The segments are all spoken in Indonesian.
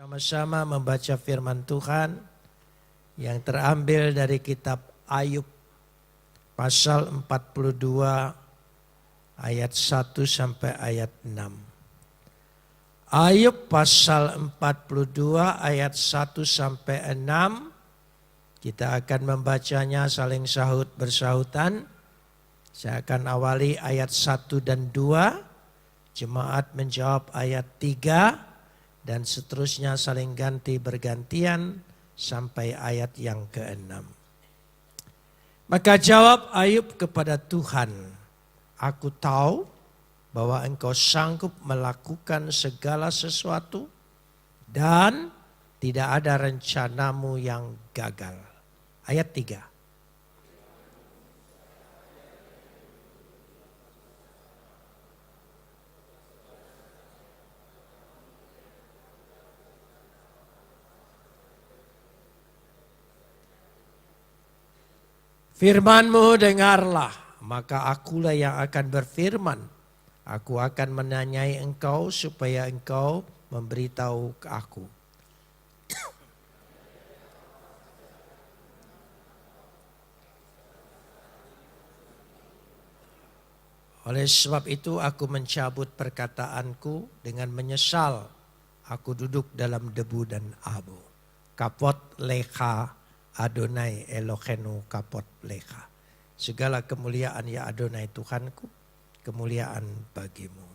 Sama-sama membaca firman Tuhan yang terambil dari kitab Ayub pasal 42 ayat 1 sampai ayat 6. Ayub pasal 42 ayat 1 sampai 6. Kita akan membacanya saling sahut bersahutan. Saya akan awali ayat 1 dan 2. Jemaat menjawab ayat 3. Dan seterusnya saling ganti bergantian sampai ayat yang ke-6. Maka jawab Ayub kepada Tuhan, "Aku tahu bahwa Engkau sanggup melakukan segala sesuatu dan tidak ada rencanamu yang gagal." Ayat 3. Firman-Mu dengarlah, maka akulah yang akan berfirman. Aku akan menanyai Engkau supaya Engkau memberitahu ke aku. Oleh sebab itu aku mencabut perkataanku dengan menyesal. Aku duduk dalam debu dan abu. Kapot leha Adonai Elohenu kapot leha. Segala kemuliaan ya Adonai Tuhanku, kemuliaan bagimu.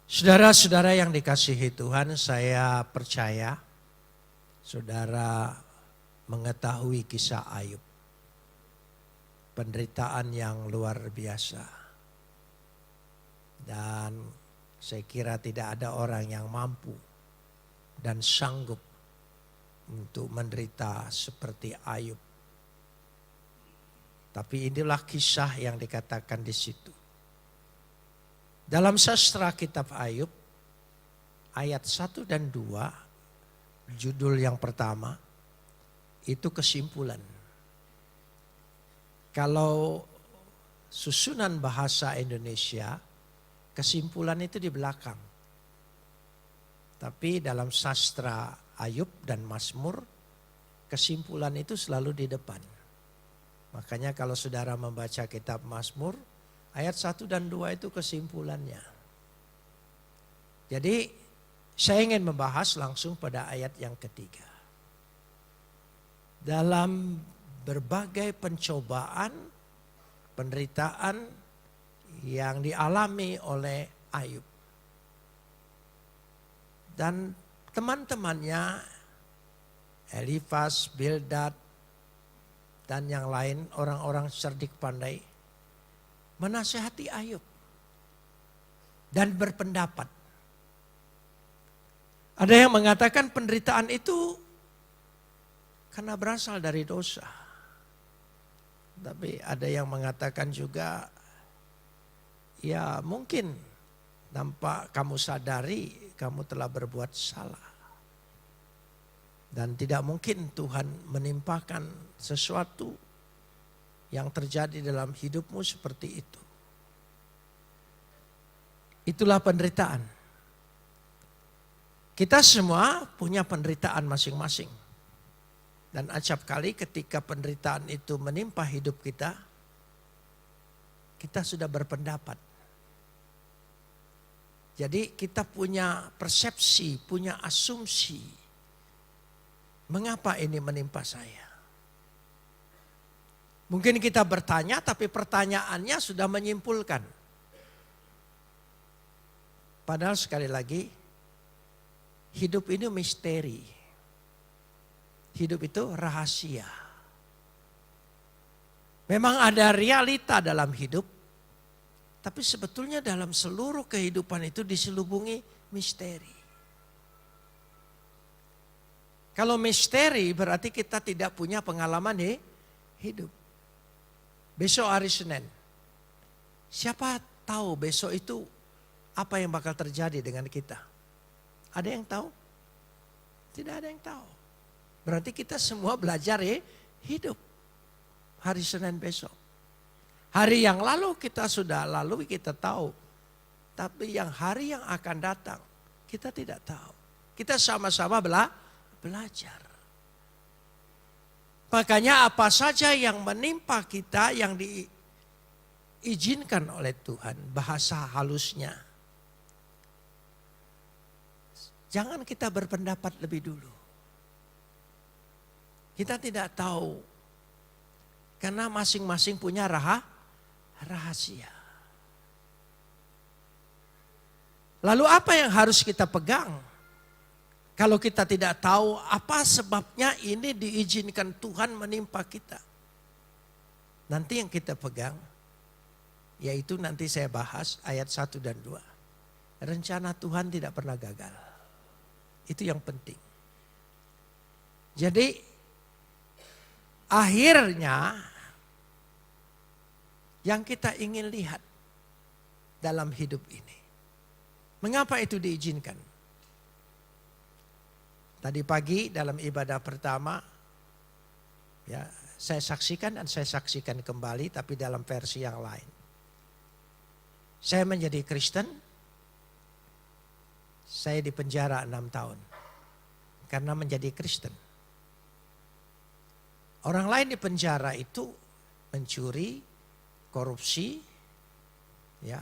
Saudara-saudara yang dikasihi Tuhan, saya percaya saudara mengetahui kisah Ayub. Penderitaan yang luar biasa. Dan saya kira tidak ada orang yang mampu dan sanggup untuk menderita seperti Ayub. Tapi inilah kisah yang dikatakan di situ. Dalam sastra kitab Ayub, ayat 1 dan 2, judul yang pertama, itu kesimpulan. Kalau susunan bahasa Indonesia, kesimpulan itu di belakang. Tapi dalam sastra Ayub dan Mazmur, kesimpulan itu selalu di depan. Makanya kalau saudara membaca kitab Mazmur, ayat 1 dan 2 itu kesimpulannya. Jadi saya ingin membahas langsung pada ayat yang ketiga. Dalam berbagai pencobaan, penderitaan yang dialami oleh Ayub. Dan teman-temannya Elifaz, Bildad, dan yang lain orang-orang cerdik pandai menasihati Ayub dan berpendapat. Ada yang mengatakan penderitaan itu karena berasal dari dosa. Tapi ada yang mengatakan juga ya mungkin tanpa kamu sadari kamu telah berbuat salah. Dan tidak mungkin Tuhan menimpakan sesuatu yang terjadi dalam hidupmu seperti itu. Itulah penderitaan. Kita semua punya penderitaan masing-masing. Dan acap kali ketika penderitaan itu menimpa hidup kita, kita sudah berpendapat. Jadi kita punya persepsi, punya asumsi. Mengapa ini menimpa saya? Mungkin kita bertanya tapi pertanyaannya sudah menyimpulkan. Padahal sekali lagi, hidup ini misteri. Hidup itu rahasia. Memang ada realita dalam hidup. Tapi sebetulnya dalam seluruh kehidupan itu diselubungi misteri. Kalau misteri berarti kita tidak punya pengalaman hidup. Besok hari Senin. Siapa tahu besok itu apa yang bakal terjadi dengan kita? Ada yang tahu? Tidak ada yang tahu. Berarti kita semua belajar hidup hari Senin besok. Hari yang lalu kita sudah lalui, kita tahu. Tapi yang hari yang akan datang kita tidak tahu. Kita sama-sama belajar. Makanya apa saja yang menimpa kita yang diizinkan oleh Tuhan, bahasa halusnya. Jangan kita berpendapat lebih dulu. Kita tidak tahu. Karena masing-masing punya rahasia. Lalu apa yang harus kita pegang? Kalau kita tidak tahu apa sebabnya ini diizinkan Tuhan menimpa kita. Nanti yang kita pegang, yaitu nanti saya bahas ayat 1 dan 2. Rencana Tuhan tidak pernah gagal. Itu yang penting. Jadi akhirnya yang kita ingin lihat dalam hidup ini. Mengapa itu diizinkan? Tadi pagi dalam ibadah pertama, ya saya saksikan dan saya saksikan kembali tapi dalam versi yang lain. Saya menjadi Kristen, saya dipenjara 6 tahun karena menjadi Kristen. Orang lain di penjara itu mencuri, korupsi, ya,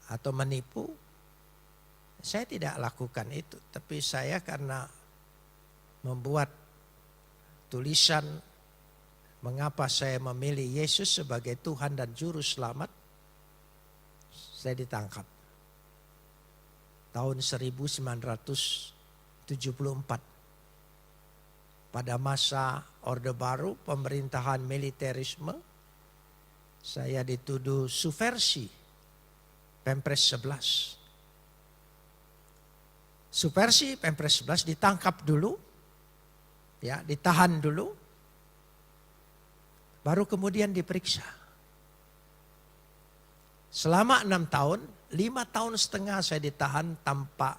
atau menipu. Saya tidak lakukan itu, tapi saya karena membuat tulisan mengapa saya memilih Yesus sebagai Tuhan dan Juru Selamat, saya ditangkap. Tahun 1974. Pada masa Orde Baru, pemerintahan militerisme, saya dituduh subversi Pempres 11. Subversi Pempres 11 ditangkap dulu, ya, ditahan dulu, baru kemudian diperiksa. Selama 6 tahun, 5 tahun setengah saya ditahan tanpa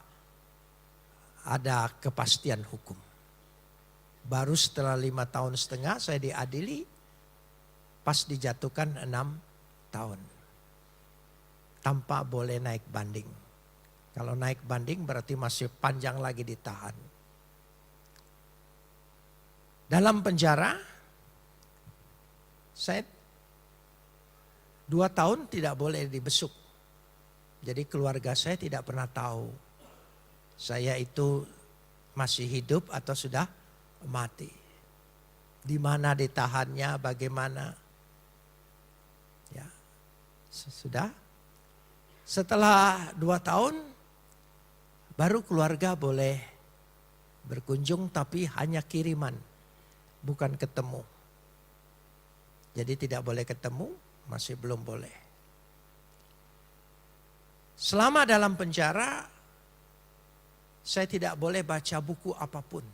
ada kepastian hukum. Baru setelah 5 tahun setengah saya diadili, pas dijatuhkan 6 tahun. Tanpa boleh naik banding. Kalau naik banding berarti masih panjang lagi ditahan. Dalam penjara, saya 2 tahun tidak boleh dibesuk. Jadi keluarga saya tidak pernah tahu saya itu masih hidup atau sudah mati. Di mana ditahannya, bagaimana. Ya. Sudah. Setelah 2 tahun baru keluarga boleh berkunjung tapi hanya kiriman, bukan ketemu. Jadi tidak boleh ketemu, masih belum boleh. Selama dalam penjara saya tidak boleh baca buku apapun.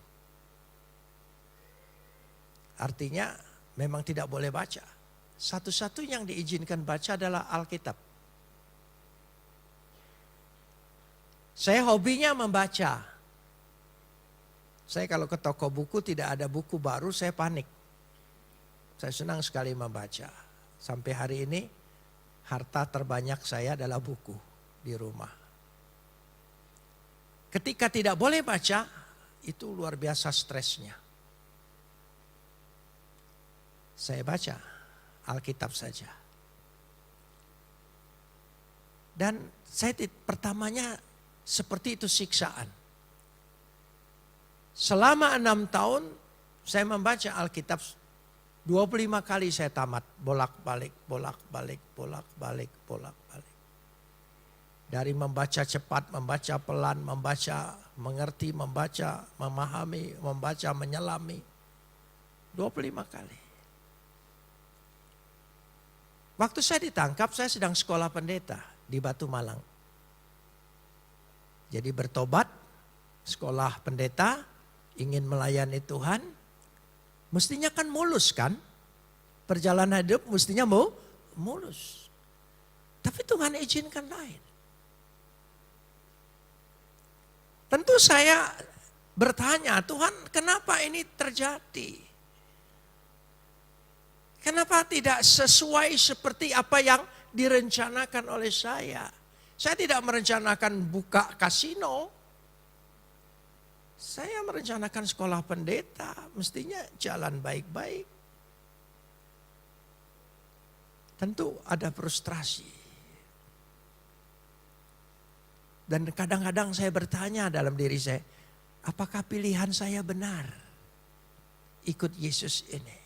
Artinya memang tidak boleh baca. Satu-satu yang diizinkan baca adalah Alkitab. Saya hobinya membaca. Saya kalau ke toko buku tidak ada buku baru, saya panik. Saya senang sekali membaca. Sampai hari ini harta terbanyak saya adalah buku di rumah. Ketika tidak boleh baca, itu luar biasa stresnya. Saya baca Alkitab saja. Dan saya pertamanya seperti itu siksaan. Selama 6 tahun saya membaca Alkitab 25 kali saya tamat. Bolak-balik, bolak-balik, bolak-balik, bolak-balik. Dari membaca cepat, membaca pelan, membaca mengerti, membaca memahami, membaca menyelami. 25 kali. Waktu saya ditangkap, saya sedang sekolah pendeta di Batu Malang. Jadi bertobat, sekolah pendeta, ingin melayani Tuhan. Mestinya kan mulus kan? Perjalanan hidup mestinya mulus. Tapi Tuhan izinkan lain. Tentu saya bertanya, Tuhan kenapa ini terjadi? Kenapa tidak sesuai seperti apa yang direncanakan oleh saya? Saya tidak merencanakan buka kasino. Saya merencanakan sekolah pendeta, mestinya jalan baik-baik. Tentu ada frustrasi. Dan kadang-kadang saya bertanya dalam diri saya, apakah pilihan saya benar ikut Yesus ini?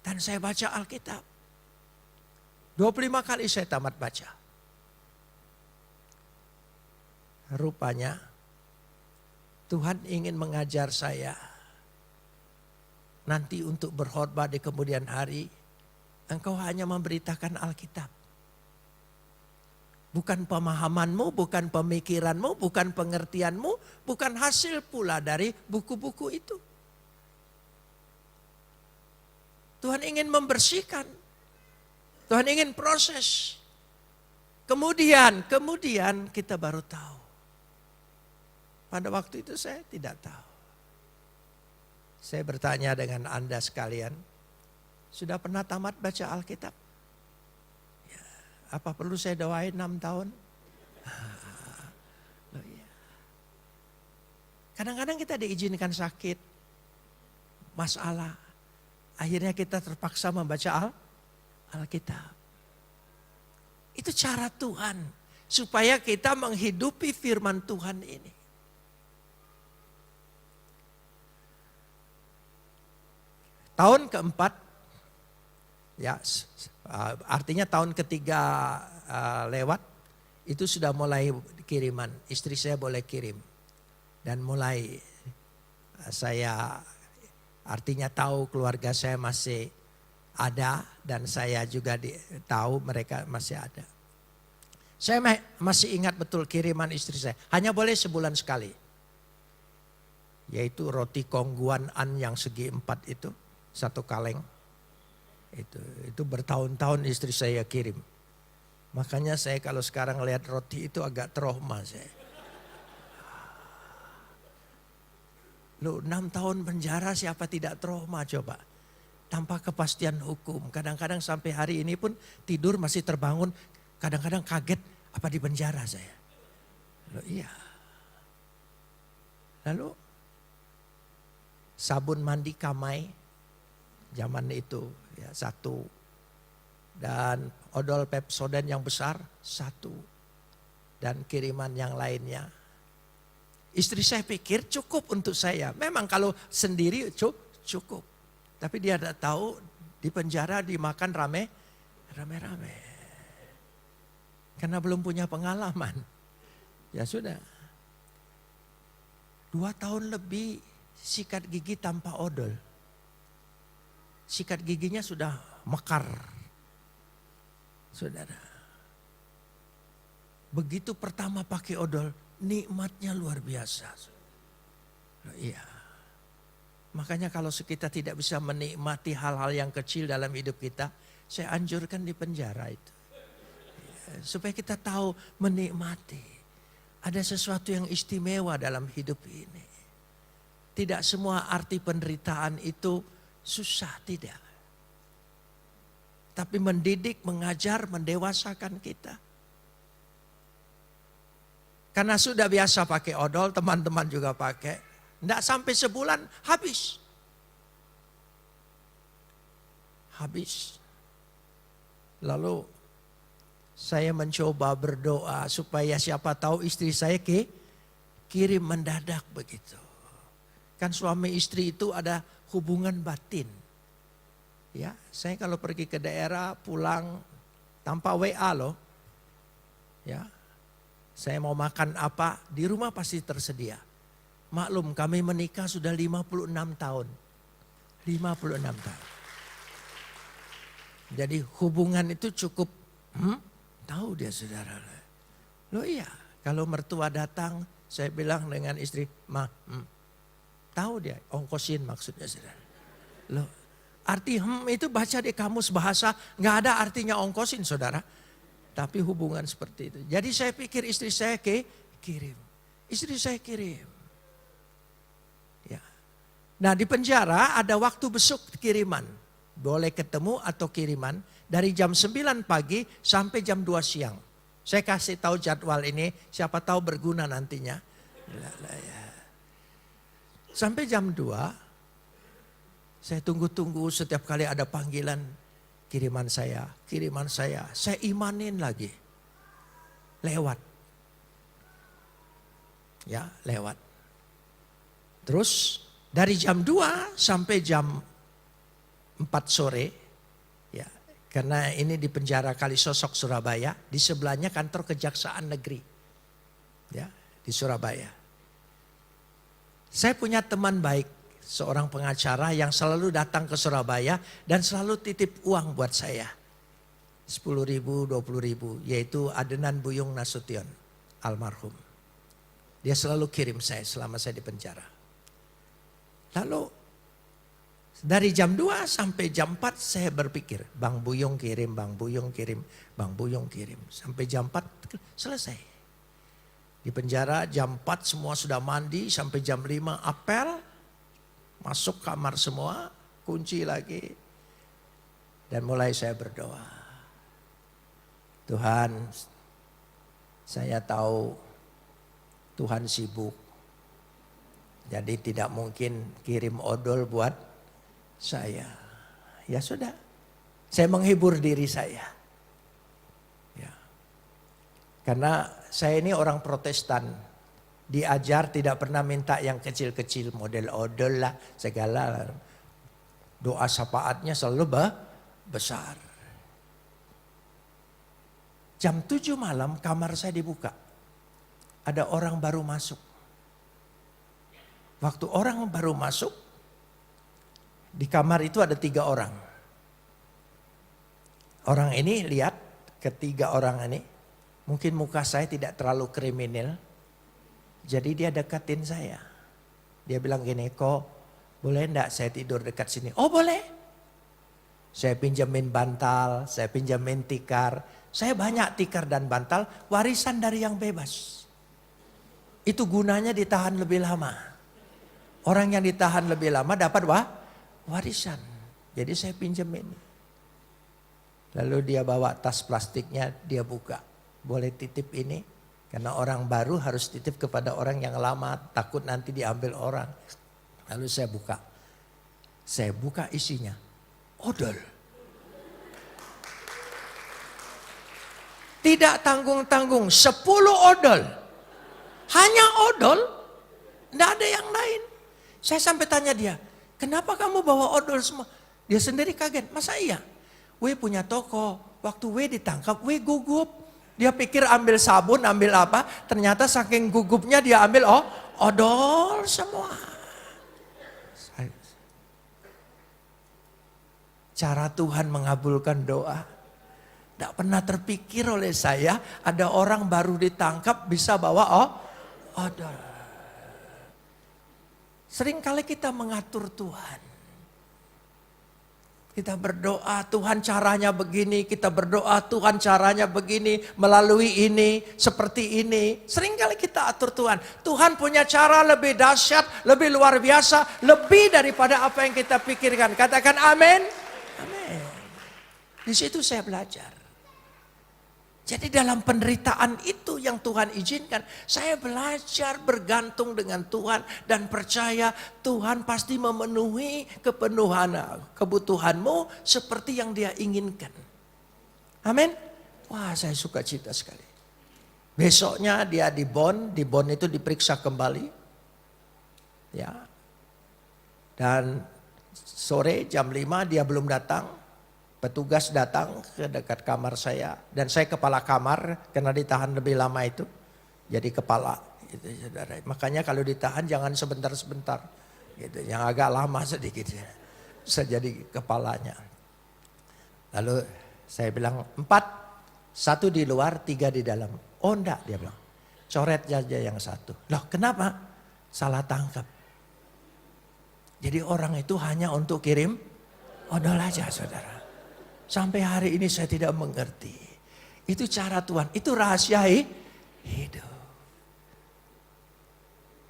Dan saya baca Alkitab. 25 kali saya tamat baca. Rupanya Tuhan ingin mengajar saya nanti untuk berkhotbah di kemudian hari, engkau hanya memberitakan Alkitab. Bukan pemahamanmu, bukan pemikiranmu, bukan pengertianmu, bukan hasil pula dari buku-buku itu. Tuhan ingin membersihkan. Tuhan ingin proses. Kemudian kita baru tahu. Pada waktu itu saya tidak tahu. Saya bertanya dengan Anda sekalian, sudah pernah tamat baca Alkitab? Ya, apa perlu saya doain 6 tahun? Kadang-kadang kita diizinkan sakit, masalah. Akhirnya kita terpaksa membaca Alkitab. Itu cara Tuhan, supaya kita menghidupi firman Tuhan ini. Tahun keempat, ya artinya tahun ketiga lewat, itu sudah mulai kiriman. Istri saya boleh kirim. Dan mulai saya artinya tahu keluarga saya masih ada dan saya juga tahu mereka masih ada. Saya masih ingat betul kiriman istri saya. Hanya boleh sebulan sekali. Yaitu roti kongguan an yang segi 4 itu. 1 kaleng. Itu bertahun-tahun istri saya kirim. Makanya saya kalau sekarang lihat roti itu agak trauma saya. Loh 6 tahun penjara siapa tidak trauma coba. Tanpa kepastian hukum. Kadang-kadang sampai hari ini pun tidur masih terbangun. Kadang-kadang kaget apa di penjara saya. Loh iya. Lalu sabun mandi Kamai. Zaman itu ya 1. Dan odol Pepsodent yang besar 1. Dan kiriman yang lainnya. Istri saya pikir cukup untuk saya. Memang kalau sendiri cukup. Tapi dia tidak tahu di penjara dimakan rame-rame. Karena belum punya pengalaman. Ya sudah. 2 tahun lebih sikat gigi tanpa odol. Sikat giginya sudah mekar. Saudara. Begitu pertama pakai odol, nikmatnya luar biasa. Iya. Makanya kalau kita tidak bisa menikmati hal-hal yang kecil dalam hidup kita, saya anjurkan di penjara itu. Supaya kita tahu menikmati. Ada sesuatu yang istimewa dalam hidup ini. Tidak semua arti penderitaan itu susah, tidak. Tapi mendidik, mengajar, mendewasakan kita. Karena sudah biasa pakai odol, teman-teman juga pakai. Tidak sampai sebulan, habis. Habis. Lalu saya mencoba berdoa supaya siapa tahu istri saya kirim mendadak begitu. Kan suami istri itu ada hubungan batin. Ya, saya kalau pergi ke daerah pulang tanpa WA loh. Ya. Saya mau makan apa, di rumah pasti tersedia. Maklum kami menikah sudah 56 tahun. 56 tahun. Jadi hubungan itu cukup tahu dia saudara. Loh iya, kalau mertua datang saya bilang dengan istri, tahu dia, ongkosin maksudnya saudara. Loh, arti itu baca di kamus bahasa, nggak ada artinya ongkosin saudara. Tapi hubungan seperti itu. Jadi saya pikir istri saya kirim. Istri saya kirim. Ya. Nah di penjara ada waktu besuk kiriman. Boleh ketemu atau kiriman. Dari jam 9 pagi sampai jam 2 siang. Saya kasih tahu jadwal ini, siapa tahu berguna nantinya. Sampai jam 2, saya tunggu-tunggu setiap kali ada panggilan kiriman saya. Saya imanin lagi. Lewat. Ya, lewat. Terus dari jam 2 sampai jam 4 sore, ya, karena ini di penjara Kalisosok Surabaya, di sebelahnya kantor Kejaksaan Negeri, ya, di Surabaya. Saya punya teman baik, seorang pengacara yang selalu datang ke Surabaya dan selalu titip uang buat saya. 10.000, 20.000, yaitu Adenan Buyung Nasution, almarhum. Dia selalu kirim saya selama saya di penjara. Lalu dari jam 2 sampai jam 4 saya berpikir, Bang Buyung kirim, Bang Buyung kirim, Bang Buyung kirim. Sampai jam 4 selesai. Di penjara jam 4 semua sudah mandi, sampai jam 5 apel. Masuk kamar semua, kunci lagi. Dan mulai saya berdoa. Tuhan, saya tahu Tuhan sibuk. Jadi tidak mungkin kirim odol buat saya. Ya sudah, saya menghibur diri saya. Ya. Karena saya ini orang Protestan. Diajar tidak pernah minta yang kecil-kecil, model odol lah, segala. Doa syafaatnya selalu besar. Jam 7 malam kamar saya dibuka. Ada orang baru masuk. Waktu orang baru masuk, di kamar itu ada 3 orang. Orang ini lihat, ketiga orang ini, mungkin muka saya tidak terlalu kriminal. Jadi dia deketin saya. Dia bilang gini, kok boleh enggak saya tidur dekat sini? Oh boleh. Saya pinjamin bantal, saya pinjamin tikar. Saya banyak tikar dan bantal, warisan dari yang bebas. Itu gunanya ditahan lebih lama. Orang yang ditahan lebih lama dapat warisan. Jadi saya pinjemin. Lalu dia bawa tas plastiknya, dia buka. Boleh titip ini? Karena orang baru harus titip kepada orang yang lama, takut nanti diambil orang. Lalu saya buka. Saya buka isinya, odol. Tidak tanggung-tanggung, 10 odol. Hanya odol, tidak ada yang lain. Saya sampai tanya dia, kenapa kamu bawa odol semua? Dia sendiri kaget, masa iya? We punya toko, waktu we ditangkap, we gugup. Dia pikir ambil sabun, ambil apa, ternyata saking gugupnya dia ambil odol semua. Cara Tuhan mengabulkan doa. Tidak pernah terpikir oleh saya ada orang baru ditangkap bisa bawa odol. Seringkali kita mengatur Tuhan. Kita berdoa Tuhan caranya begini, kita berdoa Tuhan caranya begini, melalui ini, seperti ini. Seringkali kita atur Tuhan. Tuhan punya cara lebih dahsyat, lebih luar biasa, lebih daripada apa yang kita pikirkan. Katakan amin. Amin. Di situ saya belajar. Jadi dalam penderitaan itu yang Tuhan izinkan, saya belajar bergantung dengan Tuhan dan percaya Tuhan pasti memenuhi kebutuhanmu seperti yang Dia inginkan. Amin. Wah, saya suka cita sekali. Besoknya dia di Bonn itu diperiksa kembali. Ya. Dan sore jam 5 dia belum datang. Petugas datang ke dekat kamar saya dan saya kepala kamar karena ditahan lebih lama itu. Jadi kepala gitu, saudara. Makanya kalau ditahan jangan sebentar-sebentar gitu, yang agak lama sedikit ya. Bisa jadi kepalanya. Lalu saya bilang 4, 1 di luar, 3 di dalam. Oh enggak, dia bilang. Coret aja yang 1. Loh kenapa? Salah tangkap. Jadi orang itu hanya untuk kirim odol aja, saudara. Sampai hari ini saya tidak mengerti. Itu cara Tuhan, itu rahasia hidup.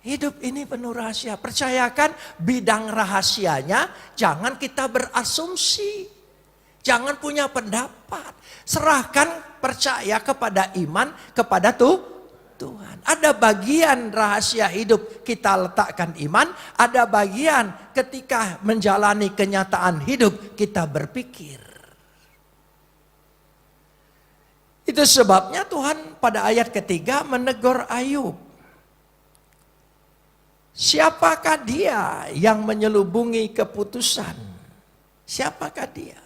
Hidup ini penuh rahasia. Percayakan bidang rahasianya, jangan kita berasumsi. Jangan punya pendapat. Serahkan, percaya kepada iman, kepada Tuhan. Ada bagian rahasia hidup kita letakkan iman. Ada bagian ketika menjalani kenyataan hidup kita berpikir. Itu sebabnya Tuhan pada ayat ketiga menegur Ayub. Siapakah dia yang menyelubungi keputusan? Siapakah dia?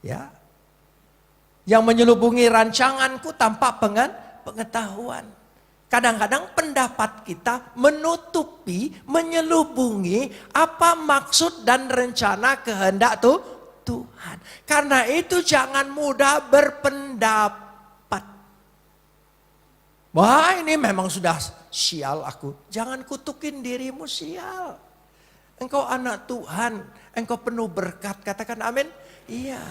Ya. Yang menyelubungi rancanganku tanpa pengetahuan. Kadang-kadang pendapat kita menutupi, menyelubungi apa maksud dan rencana kehendak Tuhan. Karena itu jangan mudah berpendapat. Wah, ini memang sudah sial aku. Jangan kutukin dirimu sial. Engkau anak Tuhan, engkau penuh berkat. Katakan amin. Iya.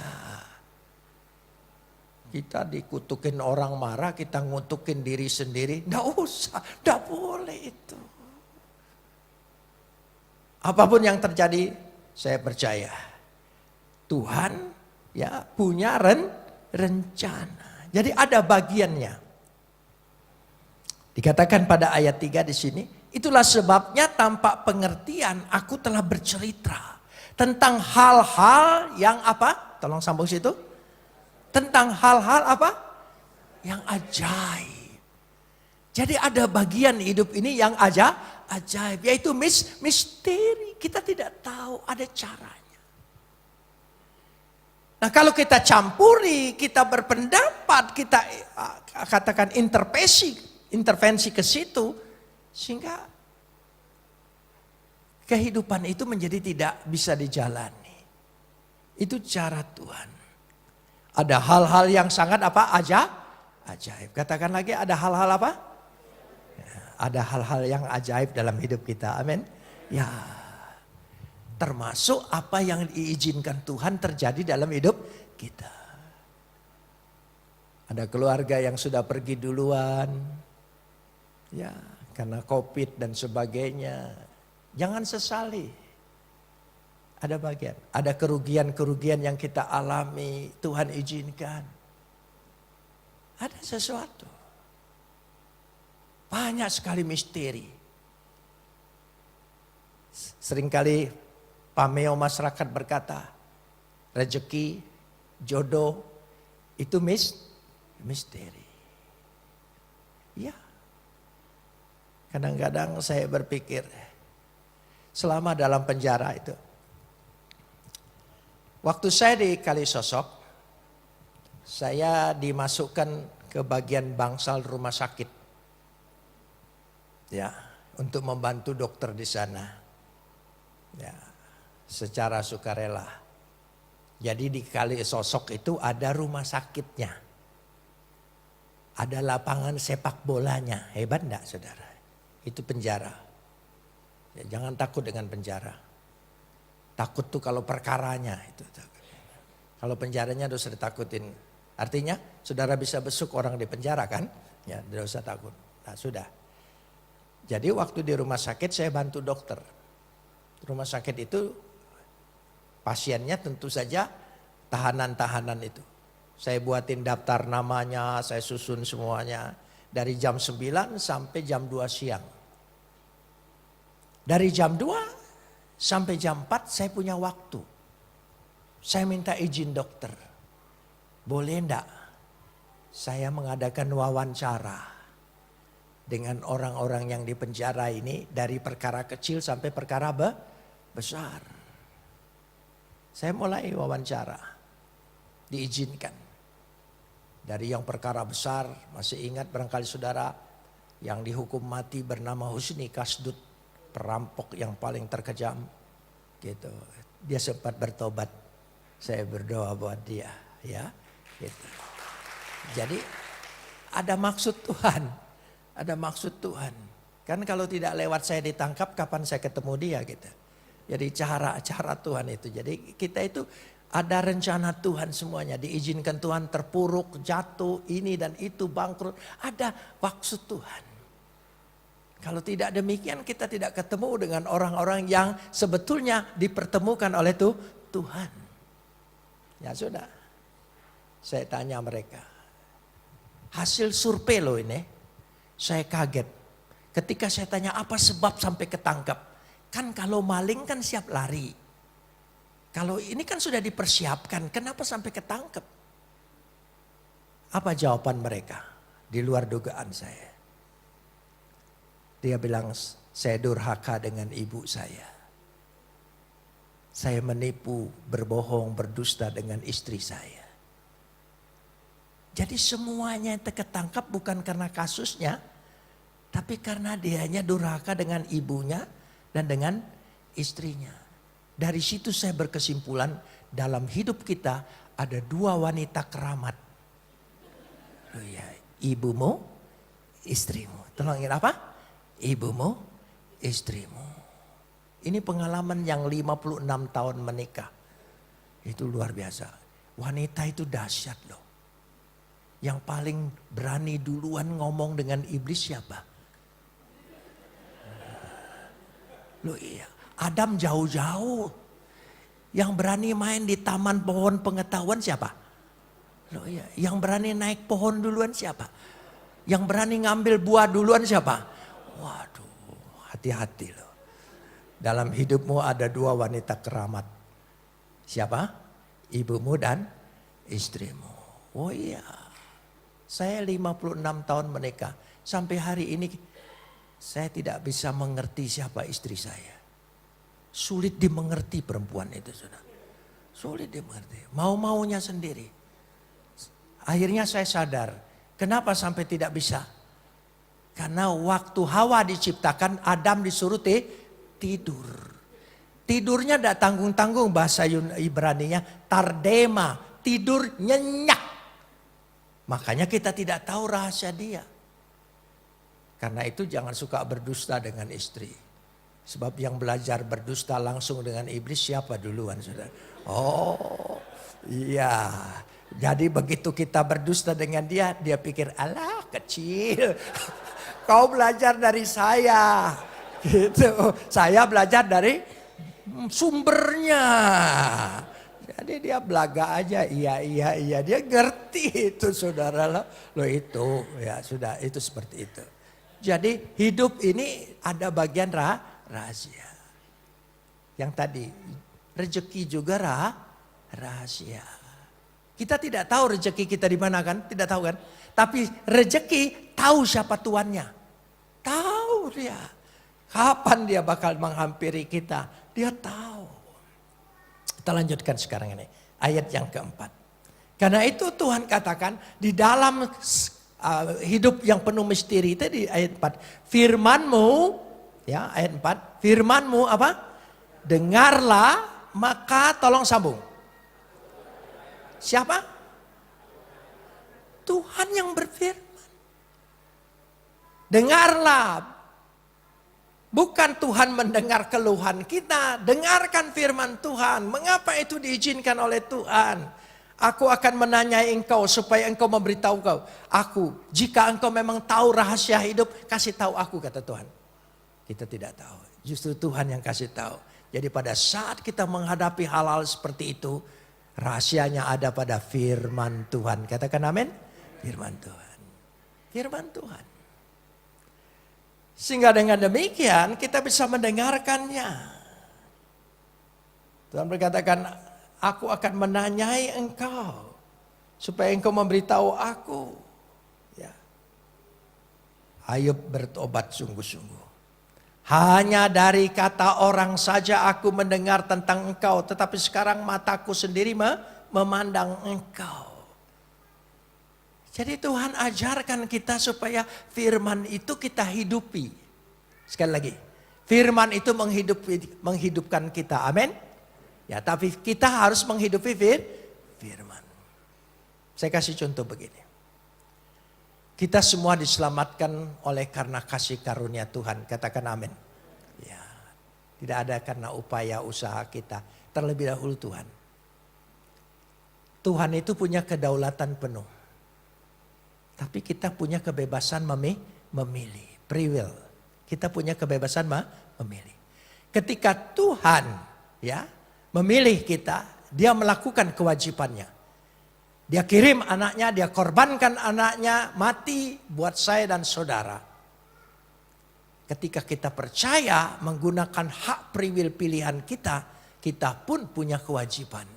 Kita dikutukin orang marah, kita ngutukin diri sendiri. Nggak usah, nggak boleh itu. Apapun yang terjadi, saya percaya Tuhan ya punya rencana. Jadi ada bagiannya. Dikatakan pada ayat 3 di sini, itulah sebabnya tanpa pengertian aku telah bercerita tentang hal-hal yang apa? Tolong sambung situ. Tentang hal-hal apa? Yang ajaib. Jadi ada bagian hidup ini yang ajaib, yaitu misteri. Kita tidak tahu, ada caranya. Nah, kalau kita campuri, kita berpendapat, kita katakan intervensi ke situ, sehingga kehidupan itu menjadi tidak bisa dijalani. Itu cara Tuhan. Ada hal-hal yang sangat apa? Ajaib. Katakan lagi, ada hal-hal apa? Ya, ada hal-hal yang ajaib dalam hidup kita. Amin. Ya. Termasuk apa yang diizinkan Tuhan terjadi dalam hidup kita. Ada keluarga yang sudah pergi duluan. Ya, karena COVID dan sebagainya. Jangan sesali. Ada bagian, ada kerugian-kerugian yang kita alami, Tuhan izinkan. Ada sesuatu. Banyak sekali misteri. Seringkali pameo masyarakat berkata, rezeki, jodoh, itu misteri. Ya. Kadang-kadang saya berpikir, selama dalam penjara itu, waktu saya di Kalisosok, saya dimasukkan ke bagian bangsal rumah sakit. Ya, untuk membantu dokter di sana. Ya, secara sukarela. Jadi di Kalisosok itu ada rumah sakitnya. Ada lapangan sepak bolanya. Hebat enggak, Saudara? Itu penjara. Ya, jangan takut dengan penjara. Takut tuh kalau perkaranya itu. Kalau penjaranya dosa ditakutin. Artinya saudara bisa besuk orang di penjara kan? Ya, tidak usah takut. Nah, sudah. Jadi waktu di rumah sakit saya bantu dokter. Rumah sakit itu pasiennya tentu saja tahanan-tahanan itu. Saya buatin daftar namanya, saya susun semuanya. Dari jam 9 sampai jam 2 siang. Dari jam 2 sampai jam 4 saya punya waktu. Saya minta izin dokter. Boleh enggak saya mengadakan wawancara dengan orang-orang yang di penjara ini dari perkara kecil sampai perkara besar. Saya mulai wawancara. Diizinkan. Dari yang perkara besar, masih ingat barangkali saudara yang dihukum mati bernama Husni Kasdut. Perampok yang paling terkejam gitu. Dia sempat bertobat. Saya berdoa buat dia, ya. Gitu. Jadi ada maksud Tuhan. Ada maksud Tuhan. Kan kalau tidak lewat saya ditangkap, kapan saya ketemu dia gitu. Jadi cara Tuhan itu. Jadi kita itu ada rencana Tuhan semuanya. Diizinkan Tuhan terpuruk, jatuh, ini dan itu, bangkrut. Ada maksud Tuhan. Kalau tidak demikian kita tidak ketemu dengan orang-orang yang sebetulnya dipertemukan oleh Tuhan. Ya sudah. Saya tanya mereka. Hasil survei loh ini. Saya kaget. Ketika saya tanya apa sebab sampai ketangkap. Kan kalau maling kan siap lari. Kalau ini kan sudah dipersiapkan. Kenapa sampai ketangkep? Apa jawaban mereka? Di luar dugaan saya. Dia bilang saya durhaka dengan ibu saya. Saya menipu, berbohong, berdusta dengan istri saya. Jadi semuanya yang ketangkap bukan karena kasusnya. Tapi karena dianya durhaka dengan ibunya dan dengan istrinya. Dari situ saya berkesimpulan dalam hidup kita ada dua wanita keramat. Oh ya, ibumu, istrimu. Tolongin apa? Ibumu, istrimu. Ini pengalaman yang 56 tahun menikah. Itu luar biasa. Wanita itu dahsyat loh. Yang paling berani duluan ngomong dengan iblis siapa? Loh iya, Adam jauh-jauh. Yang berani main di taman pohon pengetahuan siapa? Loh iya, yang berani naik pohon duluan siapa? Yang berani ngambil buah duluan siapa? Waduh, hati-hati loh. Dalam hidupmu ada dua wanita keramat. Siapa? Ibumu dan istrimu. Oh iya. Saya 56 tahun menikah. Sampai hari ini saya tidak bisa mengerti siapa istri saya. Sulit dimengerti perempuan itu, sudah. Sulit dimengerti. Mau-maunya sendiri. Akhirnya saya sadar. Kenapa sampai tidak bisa? Karena waktu Hawa diciptakan, Adam disuruh tidur. Tidurnya tidak tanggung-tanggung, bahasa Ibraninya tardema, tidur nyenyak. Makanya kita tidak tahu rahasia dia. Karena itu jangan suka berdusta dengan istri. Sebab yang belajar berdusta langsung dengan iblis siapa duluan, saudara? Oh iya. Jadi begitu kita berdusta dengan dia, dia pikir alah kecil. Kau belajar dari saya. Gitu. Saya belajar dari sumbernya. Jadi dia belaga aja, iya. Dia ngerti itu, saudara. Loh itu, ya sudah, itu seperti itu. Jadi hidup ini ada bagian rahasia. Yang tadi, rezeki juga rahasia. Kita tidak tahu rezeki kita di mana kan, tidak tahu kan. Tapi rezeki tahu siapa tuannya. Tahu dia. Kapan dia bakal menghampiri kita? Dia tahu. Kita lanjutkan sekarang ini. Ayat yang keempat. Karena itu Tuhan katakan di dalam hidup yang penuh misteri itu di ayat 4. Firmanmu, ya ayat 4. Firmanmu apa? Dengarlah, maka tolong sambung. Siapa? Tuhan yang berfirman. Dengarlah. Bukan Tuhan mendengar keluhan kita. Dengarkan firman Tuhan. Mengapa itu diizinkan oleh Tuhan? Aku akan menanyai engkau supaya engkau memberitahu kau. Aku, jika engkau memang tahu rahasia hidup, kasih tahu aku, kata Tuhan. Kita tidak tahu. Justru Tuhan yang kasih tahu. Jadi pada saat kita menghadapi hal-hal seperti itu, rahasianya ada pada firman Tuhan. Katakan amin. Firman Tuhan. Firman Tuhan. Sehingga dengan demikian kita bisa mendengarkannya. Tuhan berkatakan, aku akan menanyai engkau supaya engkau memberitahu aku. Ya. Ayub bertobat sungguh-sungguh. Hanya dari kata orang saja aku mendengar tentang engkau, tetapi sekarang mataku sendiri memandang engkau. Jadi Tuhan ajarkan kita supaya firman itu kita hidupi. Sekali lagi, firman itu menghidupkan kita. Amin. Ya, tapi kita harus menghidupi firman. Saya kasih contoh begini. Kita semua diselamatkan oleh karena kasih karunia Tuhan. Katakan amin. Ya, tidak ada karena upaya usaha kita. Terlebih dahulu Tuhan. Tuhan itu punya kedaulatan penuh. Tapi kita punya kebebasan memilih. Free will. Kita punya kebebasan memilih. Ketika Tuhan ya memilih kita, dia melakukan kewajibannya. Dia kirim anaknya, dia korbankan anaknya mati buat saya dan saudara. Ketika kita percaya menggunakan hak priwil pilihan kita, kita pun punya kewajiban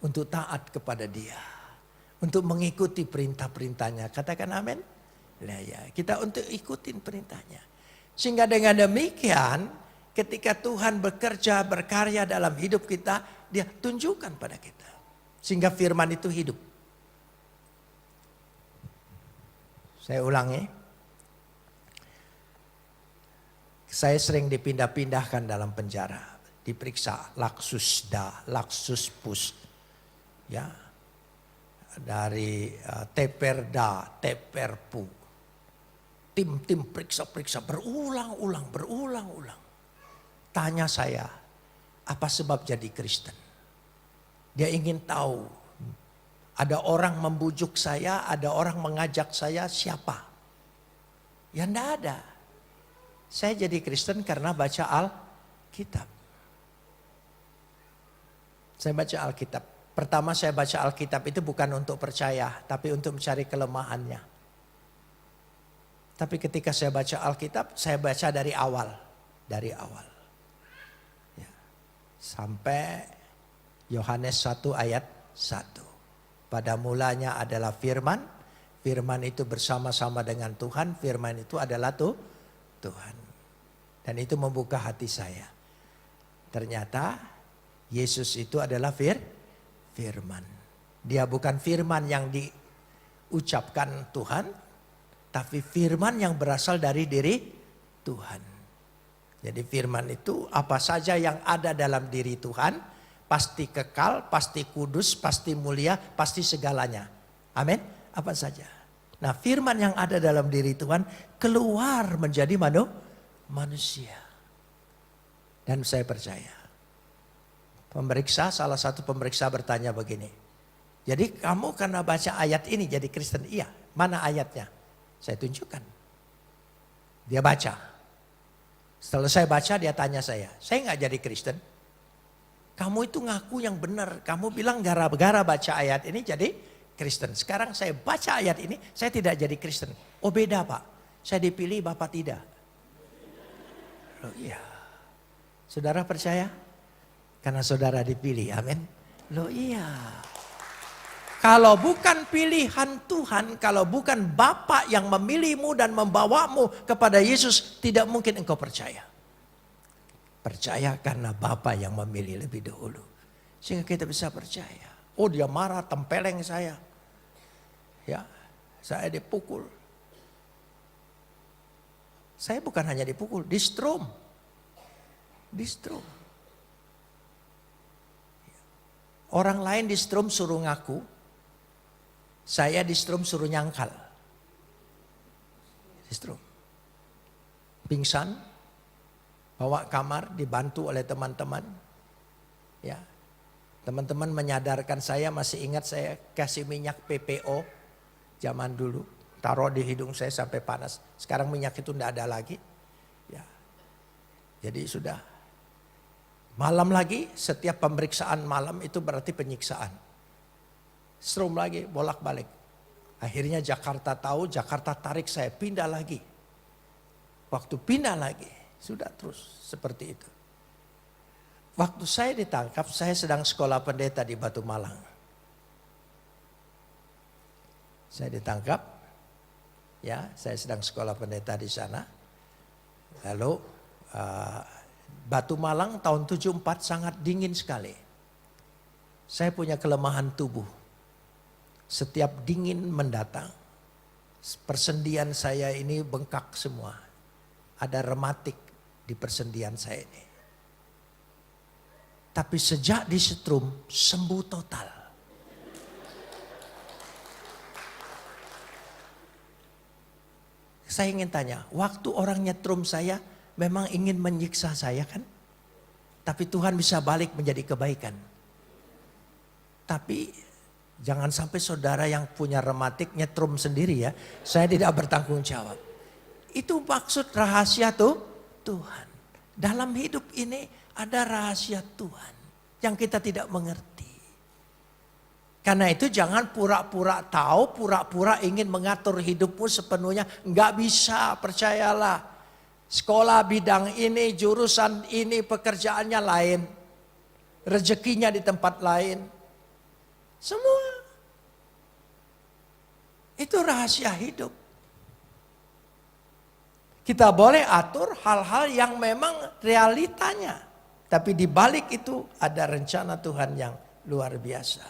untuk taat kepada dia. Untuk mengikuti perintah-perintahnya. Katakan amin. Nah, ya, kita untuk ikutin perintahnya. Sehingga dengan demikian ketika Tuhan bekerja, berkarya dalam hidup kita, dia tunjukkan pada kita. Sehingga firman itu hidup. Saya ulangi. Saya sering dipindah-pindahkan dalam penjara. Diperiksa laksusda, laksuspus. Ya. Dari teperda, teperpu. Tim-tim periksa-periksa berulang-ulang. Tanya saya, apa sebab jadi Kristen? Dia ingin tahu. Ada orang membujuk saya, ada orang mengajak saya, siapa? Ya enggak ada. Saya jadi Kristen karena baca Alkitab. Saya baca Alkitab. Pertama saya baca Alkitab itu bukan untuk percaya, tapi untuk mencari kelemahannya. Tapi ketika saya baca Alkitab, saya baca dari awal. Dari awal. Ya. Sampai Yohanes 1 ayat 1. Pada mulanya adalah firman. Firman itu bersama-sama dengan Tuhan. Firman itu adalah Tuhan. Dan itu membuka hati saya. Ternyata Yesus itu adalah firman. Dia bukan firman yang diucapkan Tuhan. Tapi firman yang berasal dari diri Tuhan. Jadi firman itu apa saja yang ada dalam diri Tuhan. Pasti kekal, pasti kudus, pasti mulia, pasti segalanya. Amin. Apa saja. Nah firman yang ada dalam diri Tuhan keluar menjadi manusia. Dan saya percaya. Salah satu pemeriksa bertanya begini. Jadi kamu karena baca ayat ini jadi Kristen? Iya. Mana ayatnya? Saya tunjukkan. Dia baca. Setelah saya baca dia tanya saya nggak jadi Kristen. Kamu itu ngaku yang benar. Kamu bilang gara-gara baca ayat ini jadi Kristen. Sekarang saya baca ayat ini, saya tidak jadi Kristen. Oh beda Pak, saya dipilih Bapak tidak. Loh iya. Saudara percaya? Karena saudara dipilih, amin. Loh iya. Kalau bukan pilihan Tuhan, kalau bukan Bapa yang memilihmu dan membawamu kepada Yesus, tidak mungkin engkau percaya. Percaya karena Bapa yang memilih lebih dahulu. Sehingga kita bisa percaya. Oh dia marah, tempeleng saya. Ya, saya dipukul. Saya bukan hanya dipukul, distrom. Orang lain distrom suruh ngaku. Saya distrom suruh nyangkal. Distrom. Pingsan. Bawa kamar dibantu oleh teman-teman. Ya. Teman-teman menyadarkan saya, masih ingat saya kasih minyak PPO zaman dulu. Taruh di hidung saya sampai panas. Sekarang minyak itu tidak ada lagi. Ya. Jadi sudah. Malam lagi, setiap pemeriksaan malam itu berarti penyiksaan. Strom lagi, bolak-balik. Akhirnya Jakarta tahu, Jakarta tarik saya pindah lagi. Waktu pindah lagi. Sudah terus seperti itu. Waktu saya ditangkap, saya sedang sekolah pendeta di Batu Malang. Saya ditangkap, ya, saya sedang sekolah pendeta di sana. Lalu Batu Malang tahun 74 sangat dingin sekali. Saya punya kelemahan tubuh. Setiap dingin mendatang, persendian saya ini bengkak semua. Ada rematik di persendian saya ini. Tapi sejak disetrum sembuh total. Saya ingin tanya, waktu orang nyetrum saya memang ingin menyiksa saya kan? Tapi Tuhan bisa balik menjadi kebaikan. Tapi jangan sampai saudara yang punya rematik nyetrum sendiri ya. Saya tidak bertanggung jawab. Itu maksud rahasia Tuhan. Dalam hidup ini ada rahasia Tuhan yang kita tidak mengerti. Karena itu jangan pura-pura tahu, pura-pura ingin mengatur hidupmu sepenuhnya. Enggak bisa, percayalah. Sekolah bidang ini, jurusan ini, pekerjaannya lain. Rezekinya di tempat lain. Semua. Itu rahasia hidup. Kita boleh atur hal-hal yang memang realitanya. Tapi di balik itu ada rencana Tuhan yang luar biasa.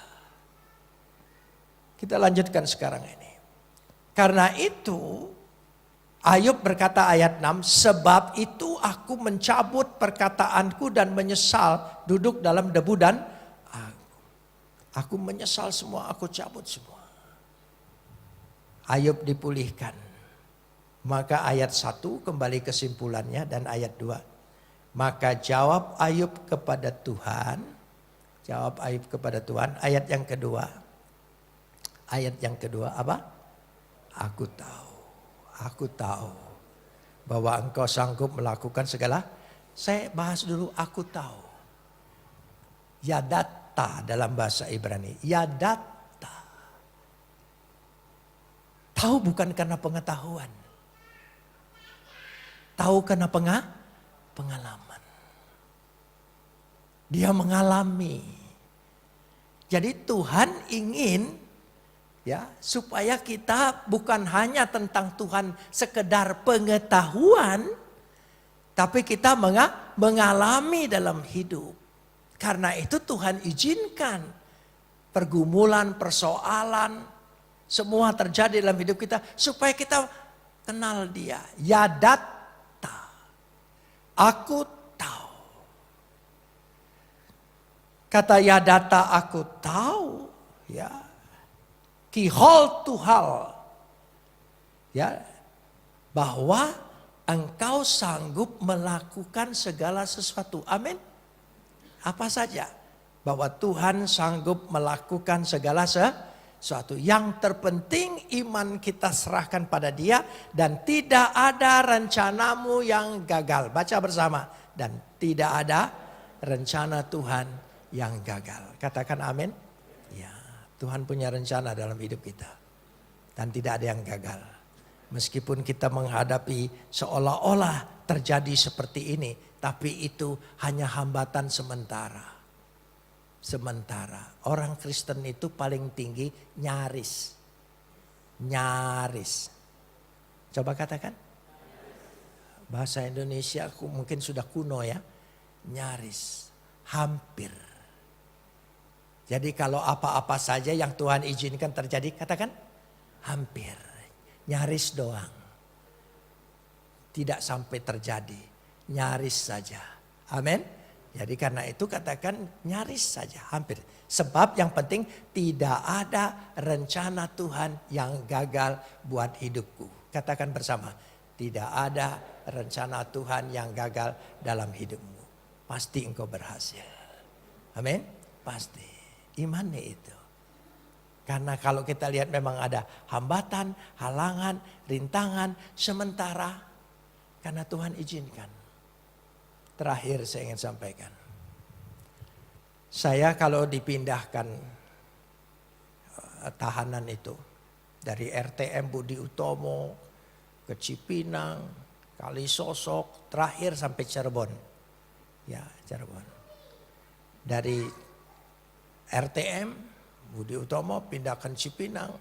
Kita lanjutkan sekarang ini. Karena itu Ayub berkata ayat 6, sebab itu aku mencabut perkataanku dan menyesal duduk dalam debu dan aku menyesal semua, aku cabut semua. Ayub dipulihkan. Maka ayat 1 kembali kesimpulannya dan ayat 2. Maka jawab Ayub kepada Tuhan. Jawab Ayub kepada Tuhan. Ayat yang kedua. Ayat yang kedua apa? Aku tahu bahwa engkau sanggup melakukan segala. Saya bahas dulu aku tahu. Yadatta dalam bahasa Ibrani. Yadatta. Tahu bukan karena pengetahuan. Tahu karena pengalaman. Dia mengalami. Jadi Tuhan ingin supaya kita bukan hanya tentang Tuhan sekedar pengetahuan, tapi kita mengalami dalam hidup. Karena itu Tuhan izinkan pergumulan, persoalan, semua terjadi dalam hidup kita supaya kita kenal Dia. Yadatta, aku tahu. Kata yadatta aku tahu, Kihol tuhal, bahwa engkau sanggup melakukan segala sesuatu. Amin. Apa saja. Bahwa Tuhan sanggup melakukan segala sesuatu. Yang terpenting iman kita serahkan pada Dia. Dan tidak ada rencanamu yang gagal. Baca bersama. Dan tidak ada rencana Tuhan yang gagal. Katakan amin. Tuhan punya rencana dalam hidup kita. Dan tidak ada yang gagal. Meskipun kita menghadapi seolah-olah terjadi seperti ini. Tapi itu hanya hambatan sementara. Sementara. Orang Kristen itu paling tinggi nyaris. Nyaris. Coba katakan. Bahasa Indonesia mungkin sudah kuno ya. Nyaris. Hampir. Jadi kalau apa-apa saja yang Tuhan izinkan terjadi, katakan hampir, nyaris doang. Tidak sampai terjadi, nyaris saja. Amin. Jadi karena itu katakan nyaris saja, hampir. Sebab yang penting tidak ada rencana Tuhan yang gagal buat hidupku. Katakan bersama, tidak ada rencana Tuhan yang gagal dalam hidupmu. Pasti engkau berhasil. Amin. Pasti. Imannya itu. Karena kalau kita lihat memang ada hambatan, halangan, rintangan sementara. Karena Tuhan izinkan. Terakhir saya ingin sampaikan. Saya kalau dipindahkan tahanan itu. Dari RTM Budi Utomo ke Cipinang, Kalisosok, terakhir sampai Cirebon. Ya, Cirebon. Dari RTM, Budi Utomo pindahkan Cipinang,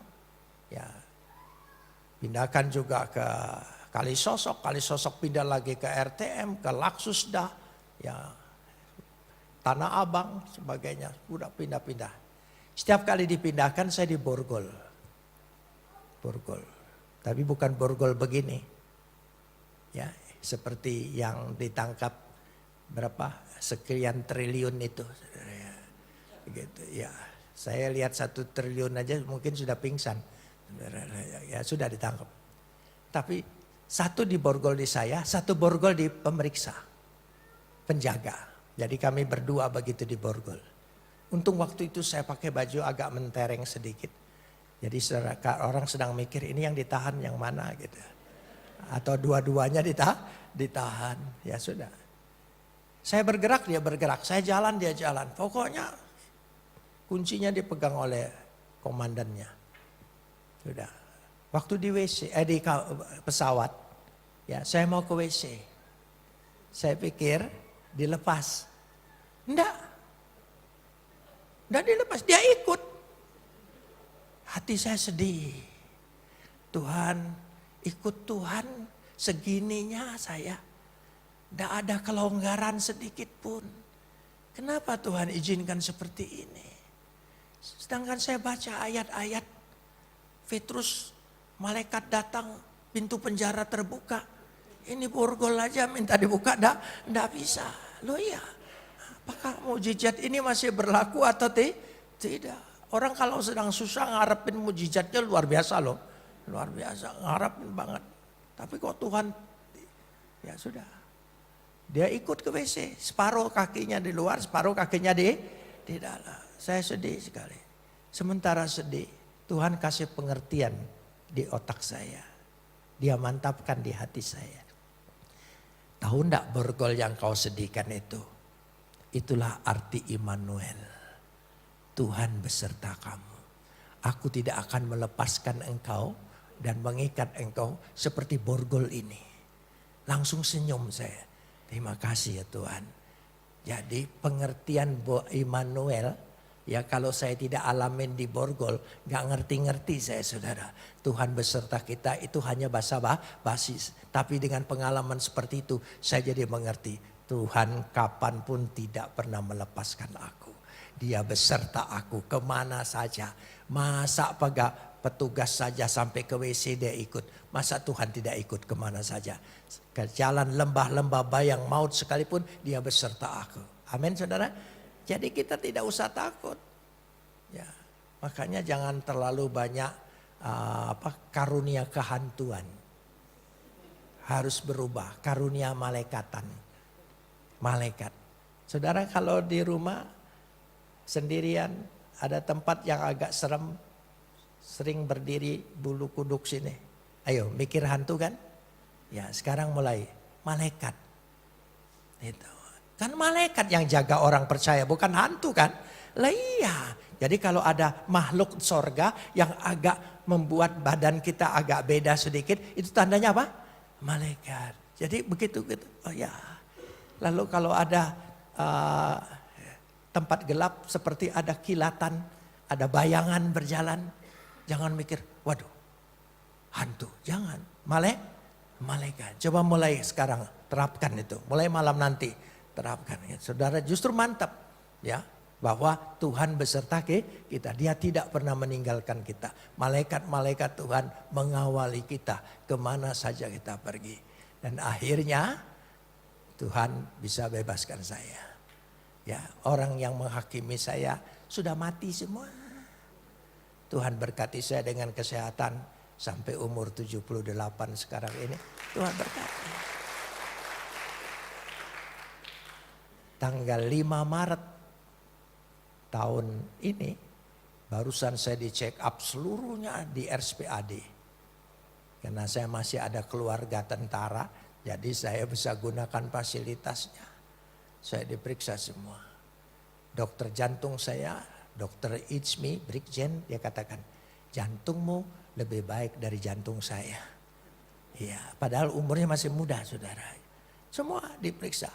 pindahkan juga ke Kalisosok, Kalisosok pindah lagi ke RTM, ke Laksusda, Tanah Abang, sebagainya, udah pindah-pindah. Setiap kali dipindahkan saya di Borgol, tapi bukan Borgol begini, seperti yang ditangkap berapa sekian triliun itu. Gitu, saya lihat 1 triliun aja mungkin sudah pingsan, sudah ditangkap. Tapi 1 di borgol di saya, 1 borgol di pemeriksa, penjaga. Jadi kami berdua begitu di borgol. Untung waktu itu saya pakai baju agak mentereng sedikit. Jadi orang sedang mikir ini yang ditahan yang mana gitu. Atau dua-duanya ditahan, ya sudah. Saya bergerak, dia bergerak, saya jalan, dia jalan. Pokoknya kuncinya dipegang oleh komandannya. Sudah. Waktu di WC, di pesawat, ya saya mau ke WC. Saya pikir dilepas. Enggak dilepas, dia ikut. Hati saya sedih. Tuhan, ikut Tuhan segininya saya. Enggak ada kelonggaran sedikit pun. Kenapa Tuhan izinkan seperti ini? Sedangkan saya baca ayat-ayat Petrus, malaikat datang, pintu penjara terbuka. Ini borgol aja minta dibuka, enggak bisa. Loh iya, apakah mujizat ini masih berlaku atau tidak? Orang kalau sedang susah ngarepin mujizatnya luar biasa loh. Luar biasa, ngarepin banget. Tapi kok Tuhan, ya sudah. Dia ikut ke WC, separuh kakinya di luar, separuh kakinya di dalam. Saya sedih sekali. Sementara sedih, Tuhan kasih pengertian di otak saya. Dia mantapkan di hati saya. Tahu enggak borgol yang kau sedihkan itu? Itulah arti Immanuel. Tuhan beserta kamu. Aku tidak akan melepaskan engkau dan mengikat engkau seperti borgol ini. Langsung senyum saya. Terima kasih ya Tuhan. Jadi pengertian Immanuel, ya kalau saya tidak alamin di borgol, gak ngerti-ngerti saya saudara. Tuhan beserta kita itu hanya bahasa basis. Tapi dengan pengalaman seperti itu saya jadi mengerti. Tuhan kapanpun tidak pernah melepaskan aku. Dia beserta aku kemana saja. Masa petugas saja sampai ke WC dia ikut. Masa Tuhan tidak ikut kemana saja. Ke jalan lembah-lembah bayang maut sekalipun dia beserta aku. Amin saudara. Jadi kita tidak usah takut. Ya, makanya jangan terlalu banyak karunia kehantuan. Harus berubah, karunia malaikatan. Malaikat. Saudara kalau di rumah sendirian ada tempat yang agak serem, sering berdiri bulu kuduk sini. Ayo mikir hantu kan? Ya sekarang mulai malaikat. Itu. Kan malaikat yang jaga orang percaya, bukan hantu kan? Lah iya. Jadi kalau ada makhluk sorga yang agak membuat badan kita agak beda sedikit, itu tandanya apa? Malaikat. Jadi begitu gitu. Oh ya. Lalu kalau ada tempat gelap seperti ada kilatan, ada bayangan berjalan, jangan mikir, waduh, hantu. Jangan. Malaikat. Coba mulai sekarang terapkan itu. Mulai malam nanti terapkan. Ya. Saudara justru mantap ya. Bahwa Tuhan beserta kita. Dia tidak pernah meninggalkan kita. Malaikat-malaikat Tuhan mengawali kita kemana saja kita pergi. Dan akhirnya Tuhan bisa bebaskan saya. Ya, orang yang menghakimi saya sudah mati semua. Tuhan berkati saya dengan kesehatan sampai umur 78 sekarang ini. Tuhan berkati. Tanggal 5 Maret tahun ini barusan saya di check up seluruhnya di RSPAD. Karena saya masih ada keluarga tentara, jadi saya bisa gunakan fasilitasnya. Saya diperiksa semua. Dokter jantung saya, Dokter Itzmi, Brigjen, dia katakan jantungmu lebih baik dari jantung saya. Ya, padahal umurnya masih muda saudara. Semua diperiksa.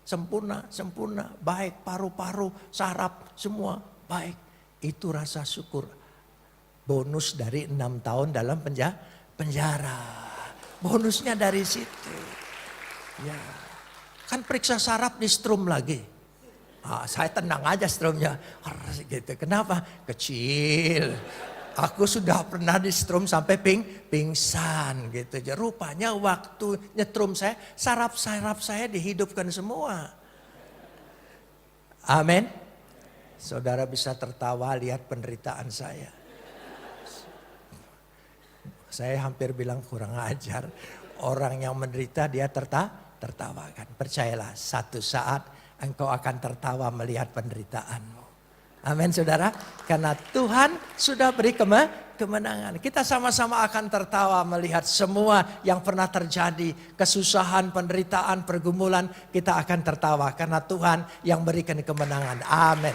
Sempurna, baik paru-paru, saraf, semua baik. Itu rasa syukur. Bonus dari 6 tahun dalam penjara. Bonusnya dari situ. Ya, kan periksa saraf di strum lagi. Saya tenang aja strumnya. Gitu. Kenapa? Kecil. Aku sudah pernah di strum sampai pingsan gitu. Rupanya waktu nyetrum saya, saraf-saraf saya dihidupkan semua. Amin. Saudara bisa tertawa lihat penderitaan saya. Saya hampir bilang kurang ajar. Orang yang menderita dia tertawakan. Percayalah satu saat engkau akan tertawa melihat penderitaanmu. Amin saudara. Karena Tuhan sudah beri kemenangan. Kita sama-sama akan tertawa melihat semua yang pernah terjadi. Kesusahan, penderitaan, pergumulan. Kita akan tertawa karena Tuhan yang berikan kemenangan. Amin.